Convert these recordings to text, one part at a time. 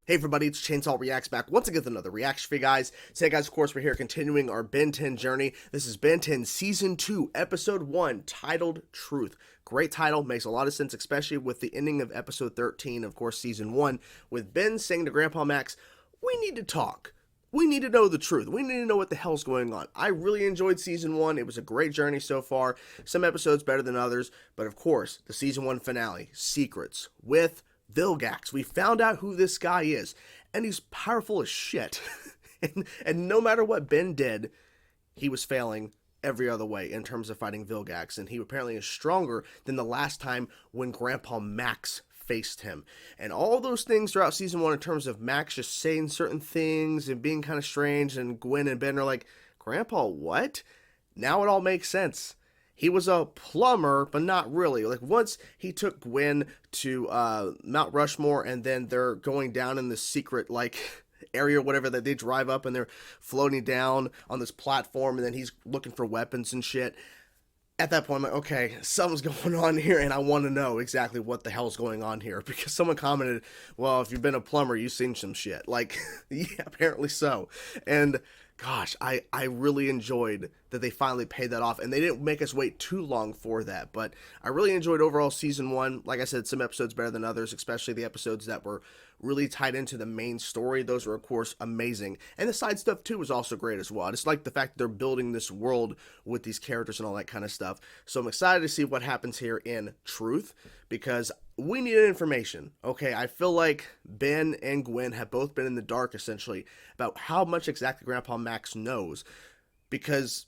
Hey everybody, it's Chainsaw Reacts back once again with another reaction for you guys. Today guys, of course, we're here continuing our Ben 10 journey. This is Ben 10 Season 2, Episode 1, titled Truth. Great title, makes a lot of sense, especially with the ending of Episode 13, of course, Season 1, with Ben saying to Grandpa Max, we need to talk. We need to know the truth. We need to know what the hell's going on. I really enjoyed Season 1. It was a great journey so far. Some episodes better than others, but of course, the Season 1 finale, Secrets, with Vilgax. We found out who this guy is, and he's powerful as shit. and no matter what Ben did, he was failing every other way in terms of fighting Vilgax, and he apparently is stronger than the last time when Grandpa Max faced him. And all those things throughout Season 1 in terms of Max just saying certain things and being kind of strange, and Gwen and Ben are like, Grandpa, what? Now it all makes sense. He was a plumber, but not really. Like, once he took Gwen to Mount Rushmore, and then they're going down in this secret, like, area or whatever that they drive up, and they're floating down on this platform, and then he's looking for weapons and shit. At that point, I'm like, okay, something's going on here, and I want to know exactly what the hell's going on here. Because someone commented, well, if you've been a plumber, you've seen some shit. Like, yeah, apparently so. And gosh, I really enjoyed that they finally paid that off, and they didn't make us wait too long for that. But I really enjoyed overall Season 1. Like I said, some episodes better than others, especially the episodes that were really tied into the main story. Those were, of course, amazing. And the side stuff, too, was also great as well. I just like the fact that they're building this world with these characters and all that kind of stuff. So I'm excited to see what happens here in Truth, because we needed information. Okay, I feel like Ben and Gwen have both been in the dark, essentially, about how much exactly Grandpa Max knows, because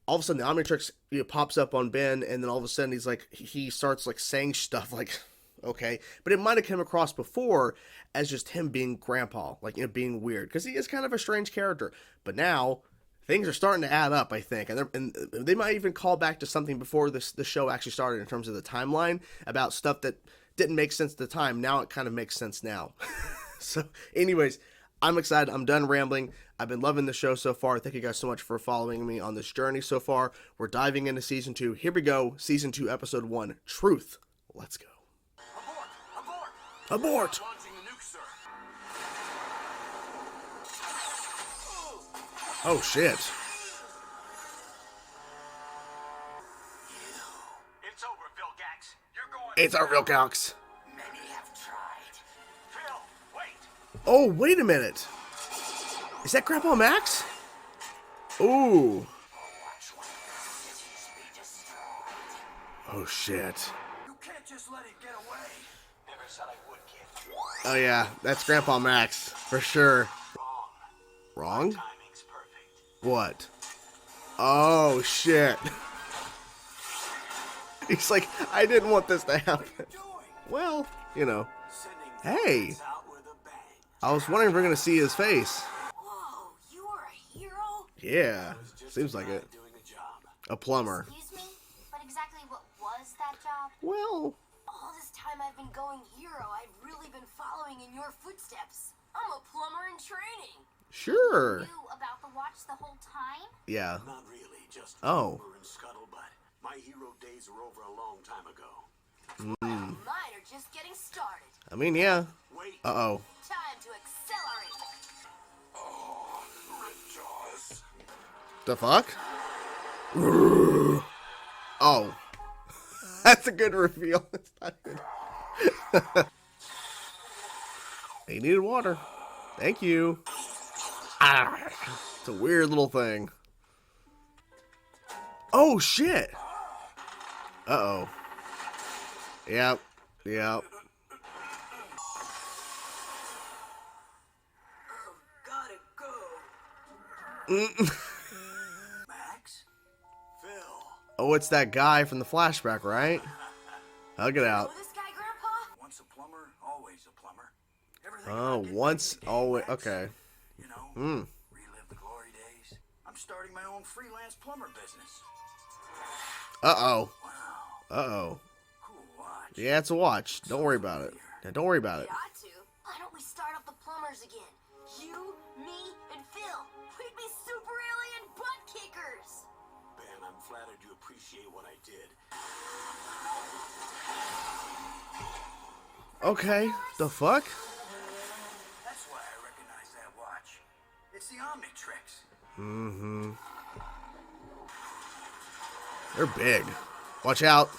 all of a sudden the Omnitrix, pops up on Ben, and then all of a sudden he starts like saying stuff like, okay, but it might have come across before as just him being Grandpa, like, being weird, because he is kind of a strange character. But now things are starting to add up, I think, and they might even call back to something before the show actually started in terms of the timeline about stuff that didn't make sense at the time. Now it kind of makes sense now. So, anyways, I'm excited. I'm done rambling. I've been loving the show so far. Thank you guys so much for following me on this journey so far. We're diving into Season 2. Here we go. Season 2, Episode 1, Truth. Let's go. Abort! Abort! Launching the nuke, sir. Oh, shit. It's over, Vilgax. You're going. It's our Vilgax. Many have tried. Phil, wait. Oh, wait a minute. Is that Grandpa Max? Ooh. Watch one of the cities be destroyed. Oh, shit. You can't just let it get away. Never said I would, kid. Oh, yeah. That's Grandpa Max. For sure. Wrong. Wrong? Timing's perfect. What? Oh, shit. He's like, I didn't want this to happen. Doing? Well, Sending Hey. things out with a bang. I was wondering if we're going to see his face. Whoa, you are a hero? Yeah, Just seems a like guy it. Doing a job. A plumber. Excuse me? But exactly what was that job? Well, All this time I've been going hero, I've really been following in your footsteps. I'm a plumber in training. sure. Knew about the watch the whole time? Yeah. Not really, just Oh. Uber and scuttlebutt. My hero days are over a long time ago. Well, mine are just getting started. I mean, yeah. Wait. Uh-oh. Time to accelerate. Oh, Ripjaws. The fuck? Oh. That's a good reveal. It's not good. He needed water. Thank you. Ah, it's a weird little thing. Oh, shit. Uh-oh. Yep. Yep. Gotta go. Max? Phil. Oh, it's that guy from the flashback, right? Hug it out. Oh, this guy, Grandpa? Once a plumber, always a plumber. Everything Oh, I did once, every day, always, Max. okay. You know, relive the glory days. I'm starting my own freelance plumber business. Uh-oh. Wow, Uh-oh. cool watch. Yeah, it's a watch. Don't worry about it. Yeah, don't worry about it. Got to. Why don't we start up the plumbers again? You, me, and Phil. We'd be super alien butt kickers. Ben, I'm flattered you appreciate what I did. Okay. The fuck? That's Mm-hmm. They're big. Watch out.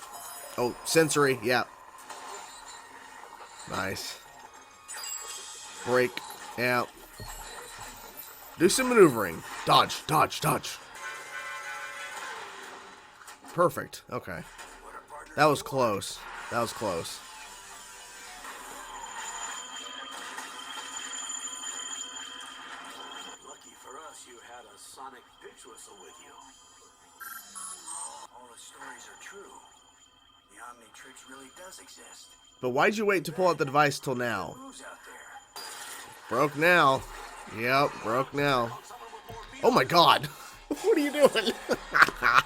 Oh, sensory. Yeah. Nice. Break. Yeah. Do some maneuvering. Dodge, dodge, dodge. Perfect. Okay. That was close. That was close. Lucky for us, you had a sonic pitch whistle with you. All the stories are true. The Omnitrix really does exist. But why'd you wait to pull out the device till now? Who's out there? Broke now. Yep, broke now. Oh my god. What are you doing? I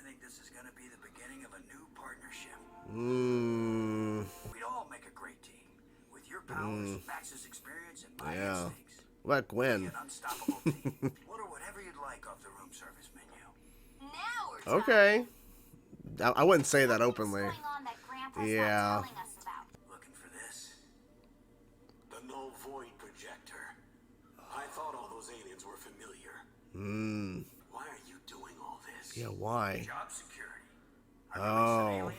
think this is gonna be the beginning of a new partnership. We'd all make a great team. With your powers, Max's experience, and my Yeah. instincts. What, Gwen? An unstoppable team. Order whatever you'd like off the room service menu. Now we're talking. Okay. I wouldn't say that openly. What's going on that Grandpa's Yeah. not telling us about? Looking for this? The null void projector. I thought all those aliens were familiar. Why are you doing all this? Yeah, why? Job security. Oh.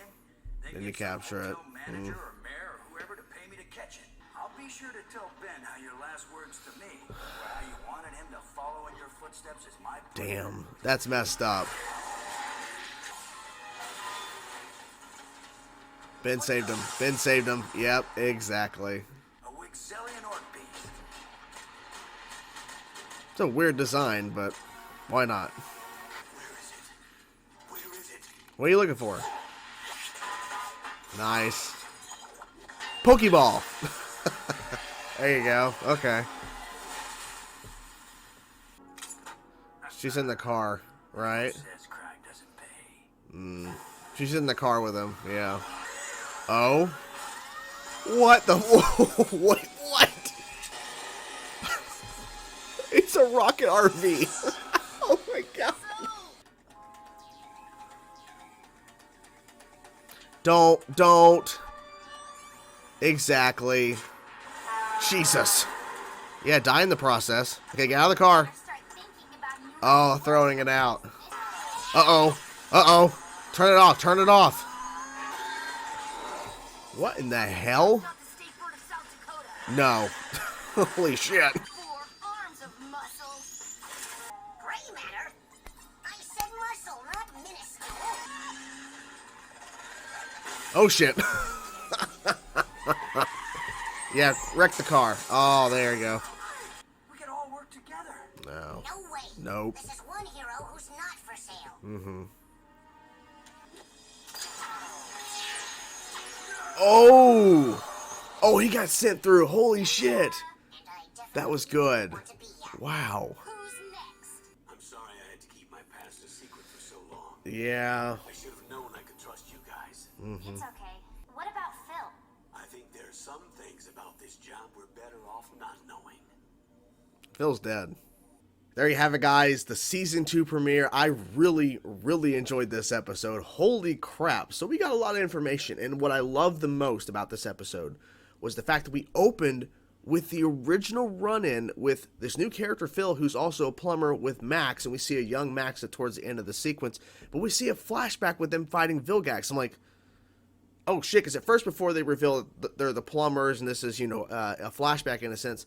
Then you capture it. Manager or mayor or whoever to pay me to catch it. I'll be sure to tell Ben how your last words to me were how you wanted him to follow in your footsteps as my Damn. That's messed up. Ben saved him. Ben saved him. Yep, exactly. a Wixellian orc beast. It's a weird design, but why not? Where is it? Where is it? What are you looking for? Nice. Pokeball. There you go. Okay. She's in the car, right? Says crime doesn't pay. She's in the car with him. Yeah. Oh. What the? What? What? It's a rocket RV. Oh my god. Don't. Exactly. Jesus. Yeah, die in the process. Okay, get out of the car. Start thinking about new Oh, throwing it out. Uh-oh. Uh-oh. Turn it off. Turn it off. What in the hell? about the state board of South Dakota. No. Holy shit. 4 arms of muscle. Gray matter? I said muscle, not minuscule. Oh, shit. Yeah, wreck the car. Oh, there you go. We can all work together. No. No way. Nope. This is one hero who's not for sale. Oh! Oh, he got sent through. Holy shit. And I definitely That was good. want to be ya. Wow. Who's next? I'm sorry I had to keep my past a secret for so long. Yeah. I should have known I could trust you guys. It's okay. What about Phil? I think there's some things about this job we're better off not knowing. Phil's dead. There you have it, guys. The season 2 premiere. I really enjoyed this episode. Holy crap. So we got a lot of information. And what I loved the most about this episode was the fact that we opened with the original run-in with this new character, Phil, who's also a plumber with Max. And we see a young Max towards the end of the sequence. But we see a flashback with them fighting Vilgax. I'm like, oh shit, because at first, before they reveal that they're the plumbers and this is, a flashback in a sense,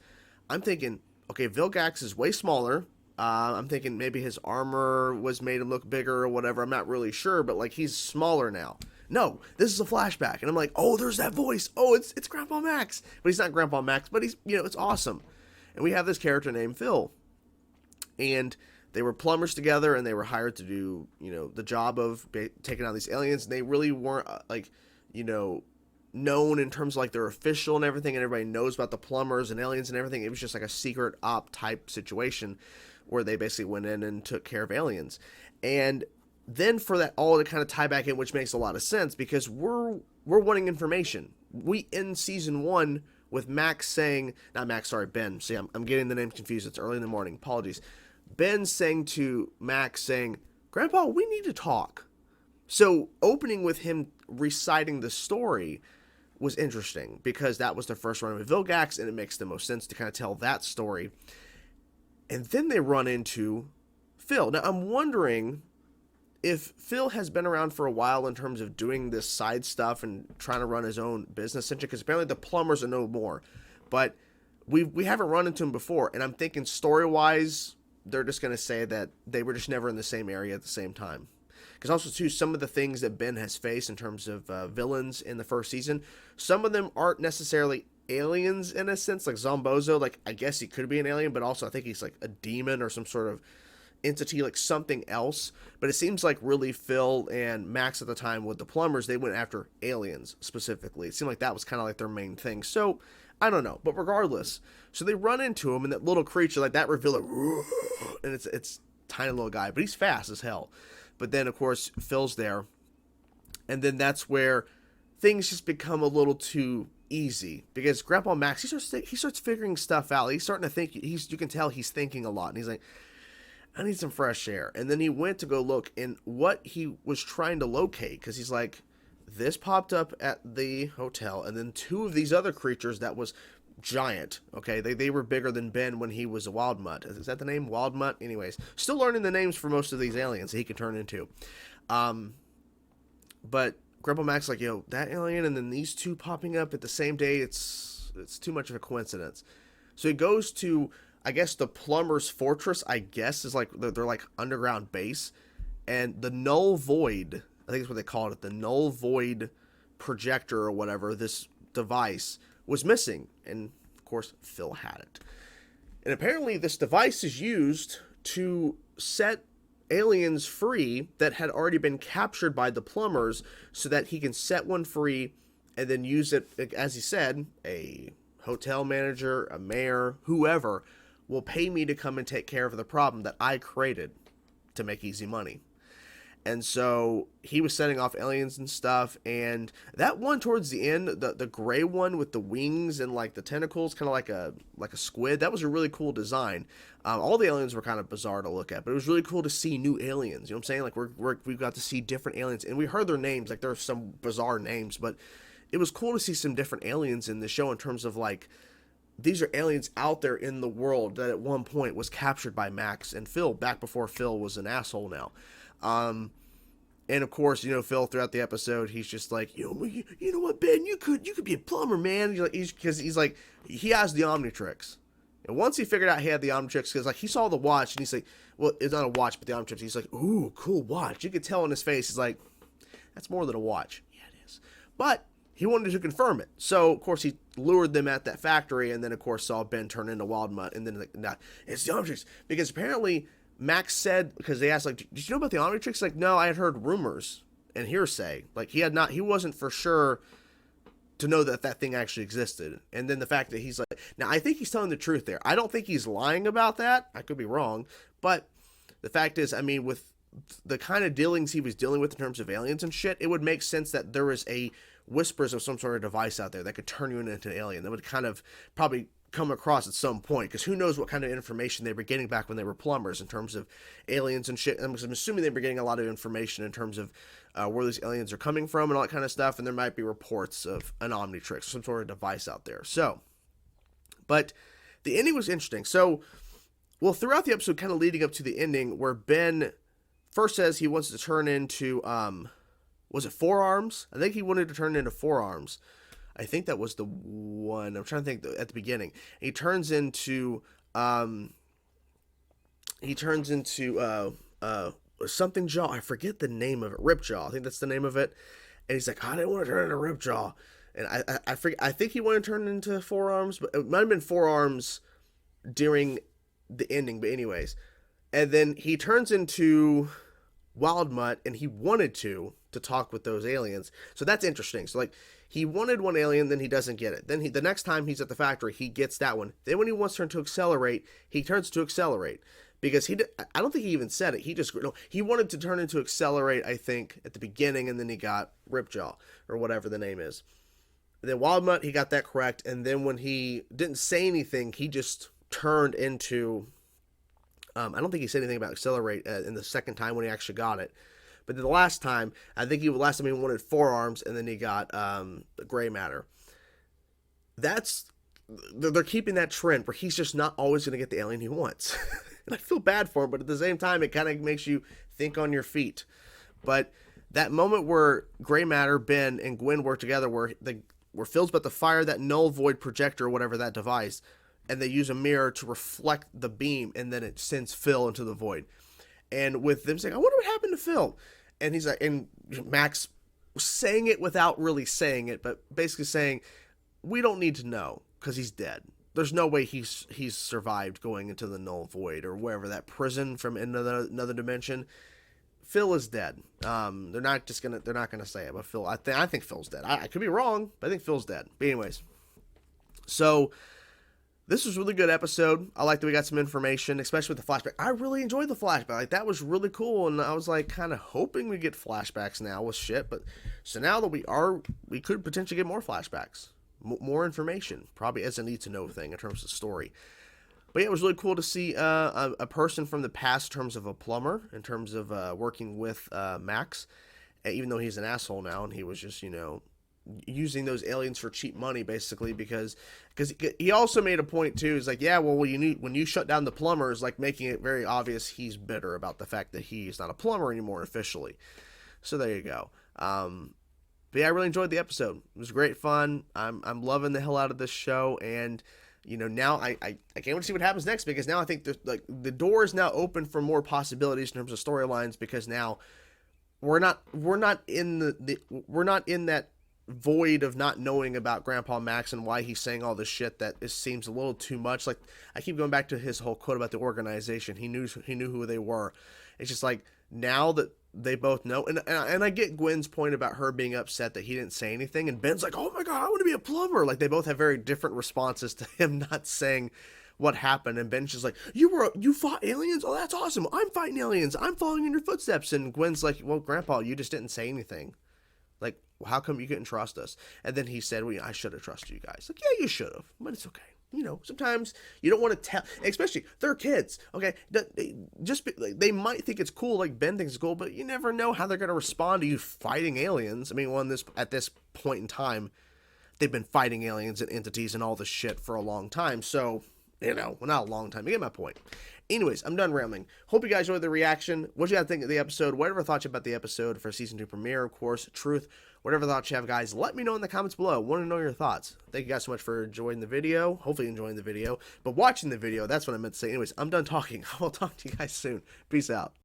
I'm thinking, okay, Vilgax is way smaller. I'm thinking maybe his armor was made him look bigger or whatever. I'm not really sure, but like he's smaller now. No, this is a flashback, and I'm like, oh, there's that voice. Oh, it's Grandpa Max, but he's not Grandpa Max, but he's it's awesome. And we have this character named Phil, and they were plumbers together, and they were hired to do the job of taking out these aliens. And they really weren't known in terms of like they're official and everything, and everybody knows about the plumbers and aliens and everything. It was just like a secret op type situation where they basically went in and took care of aliens. And then for that all to kind of tie back in, which makes a lot of sense because we're wanting information. We end season 1 with Max saying, not Max, sorry, Ben. See, I'm getting the names confused. It's early in the morning. Apologies. Ben saying to Max, saying, Grandpa, we need to talk. So opening with him reciting the story was interesting because that was the first run with Vilgax, and it makes the most sense to kind of tell that story. And then they run into Phil. Now, I'm wondering if Phil has been around for a while in terms of doing this side stuff and trying to run his own business, because apparently the plumbers are no more. But we haven't run into him before, and I'm thinking story-wise, they're just going to say that they were just never in the same area at the same time. Because also, too, some of the things that Ben has faced in terms of villains in the first season, some of them aren't necessarily aliens in a sense, like Zombozo. Like, I guess he could be an alien, but also I think he's like a demon or some sort of entity, like something else. But it seems like really Phil and Max at the time with the plumbers, they went after aliens specifically. It seemed like that was kind of like their main thing. So I don't know, but regardless, so they run into him, and that little creature, like that reveal, and it's tiny little guy, but he's fast as hell. But then of course Phil's there, and then that's where things just become a little too easy, because Grandpa Max, he starts figuring stuff out. He's starting to think. You can tell he's thinking a lot, and he's like, I need some fresh air. And then he went to go look, and what he was trying to locate, because he's like, this popped up at the hotel, and then two of these other creatures that was giant. Okay, they were bigger than Ben when he was a Wild Mutt. Is that the name? Wild Mutt? Anyways, still learning the names for most of these aliens that he can turn into. But Grandpa Max like, yo, that alien and then these two popping up at the same day, it's too much of a coincidence. So he goes to, I guess, the Plumber's Fortress, I guess, is like they're like underground base, and the Null Void, I think that's what they called it, the Null Void projector or whatever, this device was missing, and of course Phil had it. And apparently this device is used to set aliens free that had already been captured by the plumbers, so that he can set one free and then use it, as he said, a hotel manager, a mayor, whoever will pay me to come and take care of the problem that I created to make easy money. And so he was setting off aliens and stuff, and that one towards the end, the gray one with the wings and like the tentacles, kind of like a squid, that was a really cool design. All the aliens were kind of bizarre to look at, but it was really cool to see new aliens. You know what I'm saying? Like we got to see different aliens, and we heard their names. Like there are some bizarre names, but it was cool to see some different aliens in the show in terms of like, these are aliens out there in the world that at one point was captured by Max and Phil back before Phil was an asshole now. And of course, you know, Phil throughout the episode, he's just like, you know what, Ben, you could be a plumber, man. Because he's like, he has the Omnitrix. And once he figured out he had the Omnitrix, because like he saw the watch and he's like, well, it's not a watch, but the Omnitrix. He's like, ooh, cool watch. You could tell on his face, he's like, that's more than a watch. Yeah, it is. But he wanted to confirm it. So, of course, he lured them at that factory, and then, of course, saw Ben turn into Wild Mutt, and then, like, nah, it's the Omnitrix. Because apparently Max said, because they asked, like, did you know about the Omnitrix? Like, no, I had heard rumors and hearsay. Like, he wasn't for sure to know that that thing actually existed. And then the fact that he's like, now, I think he's telling the truth there. I don't think he's lying about that. I could be wrong. But the fact is, I mean, with the kind of dealings he was dealing with in terms of aliens and shit, it would make sense that there was a whispers of some sort of device out there that could turn you into an alien. That would kind of probably come across at some point, because who knows what kind of information they were getting back when they were plumbers in terms of aliens and shit. I'm assuming they were getting a lot of information in terms of where these aliens are coming from and all that kind of stuff, and there might be reports of an Omnitrix, some sort of device out there. So, but the ending was interesting. So, well, throughout the episode, kind of leading up to the ending, where Ben first says he wants to turn into, was it Forearms? I think he wanted to turn into Forearms. I think that was the one. I'm trying to think at the beginning. He turns into something Jaw. I forget the name of it. Ripjaw. I think that's the name of it. And he's like, I didn't want to turn into Ripjaw. And I forget. I think he wanted to turn into Forearms, but it might have been Forearms during the ending. But anyways, and then he turns into Wild Mutt, and he wanted to talk with those aliens. So that's interesting. So like, he wanted one alien, then he doesn't get it. Then the next time he's at the factory, he gets that one. Then when he wants to turn to Accelerate, he turns to Accelerate, because I don't think he even said it. He wanted to turn into Accelerate, I think, at the beginning, and then he got Ripjaw or whatever the name is. And then Wild Mutt, he got that correct. And then when he didn't say anything, he just turned into, I don't think he said anything about Accelerate in the second time when he actually got it. But the last time, I think he wanted Forearms, and then he got the Gray Matter. That's they're keeping that trend where he's just not always going to get the alien he wants. And I feel bad for him, but at the same time, it kind of makes you think on your feet. But that moment where Gray Matter, Ben, and Gwen work together, where Phil's about to fire that null void projector or whatever, that device, and they use a mirror to reflect the beam, and then it sends Phil into the void. And with them saying, I wonder what happened to Phil. And he's like, and Max saying it without really saying it, but basically saying, we don't need to know because he's dead. There's no way he's survived going into the null void or wherever, that prison from another dimension. Phil is dead. They're not gonna say it, but Phil, I think Phil's dead. I could be wrong, but I think Phil's dead. But anyways, so this was a really good episode. I like that we got some information, especially with the flashback. I really enjoyed the flashback. Like, that was really cool, and I was like kind of hoping we get flashbacks now with shit. But so now that we could potentially get more flashbacks, more information, probably as a need to know thing in terms of story. But yeah, it was really cool to see a person from the past in terms of a plumber, in terms of working with Max, even though he's an asshole now, and he was just, using those aliens for cheap money, basically, because he also made a point, too. He's like, yeah, well, when you shut down the plumbers, like, making it very obvious he's bitter about the fact that he's not a plumber anymore officially. So there you go. But yeah, I really enjoyed the episode. It was great fun. I'm loving the hell out of this show, and now I can't wait to see what happens next, because now I think the door is now open for more possibilities in terms of storylines, because now we're not in that void of not knowing about Grandpa Max and why he's saying all this shit that seems a little too much. Like, I keep going back to his whole quote about the organization. He knew who they were. It's just like, now that they both know, and I get Gwen's point about her being upset that he didn't say anything, and Ben's like, oh my god, I want to be a plumber. Like, they both have very different responses to him not saying what happened, and Ben's just like, you fought aliens? Oh, that's awesome. I'm fighting aliens. I'm following in your footsteps. And Gwen's like, well, Grandpa, you just didn't say anything. Like, how come you couldn't trust us? And then he said, well, I should have trusted you guys. Like, yeah, you should have, but it's okay. Sometimes you don't want to tell, especially they're kids. Okay, they might think it's cool, like Ben thinks it's cool, but you never know how they're going to respond to you fighting aliens. I mean, at this point in time, they've been fighting aliens and entities and all this shit for a long time. So, well, not a long time. You get my point. Anyways, I'm done rambling. Hope you guys enjoyed the reaction. What you guys think of the episode? Whatever thoughts you have about the episode for season 2 premiere, of course, truth. Whatever thoughts you have, guys, let me know in the comments below. I want to know your thoughts. Thank you guys so much for enjoying the video. Hopefully enjoying the video. But watching the video, that's what I meant to say. Anyways, I'm done talking. I'll talk to you guys soon. Peace out.